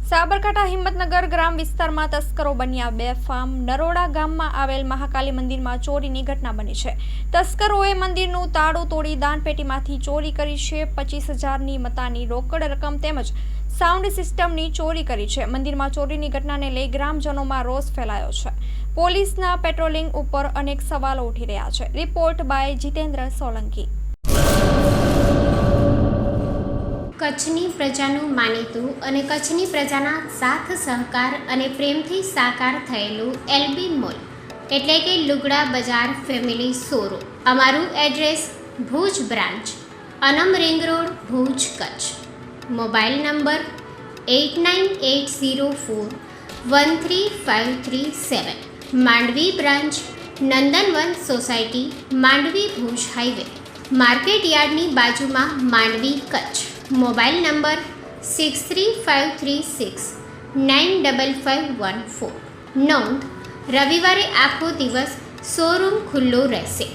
સાબરકાંઠા હિંમતનગર ગ્રામ વિસ્તારમાં તસ્કરો બન્યા બેફામ. નરોડા ગામમાં આવેલ મહાકાલી મંદિરમાં ચોરીની ઘટના બની છે. તસ્કરોએ મંદિરનું તાળું તોડી દાનપેટીમાંથી ચોરી કરી છે. 25,000ની મતાની રોકડ રકમ તેમજ સાઉન્ડ સિસ્ટમની ચોરી કરી છે. મંદિરમાં ચોરીની ઘટનાને લઈ ગ્રામજનોમાં રોષ ફેલાયો છે. પોલીસના પેટ્રોલિંગ ઉપર અનેક સવાલો ઉઠી રહ્યા છે. Report by Jitendra Solanki. કચ્છની પ્રજાનું માનીતું અને કચ્છની પ્રજાના સાથ સહકાર અને પ્રેમથી સાકાર થયેલું એલબી મોલ એટલે કે લુગડા બજાર ફેમિલી શોરૂમ. અમારું address Bhuj branch, Anam ring road, Bhuj, Kutch. Mobile number 8980413537. Mandvi branch, Nandanvan society, Mandvi, Bhuj highway, market યાર્ડની બાજુમાં, માંડવી, કચ્છ. Mobile number 6353695514. નોંધ: રવિવારે આખો દિવસ શોરૂમ ખુલ્લો રહેશે.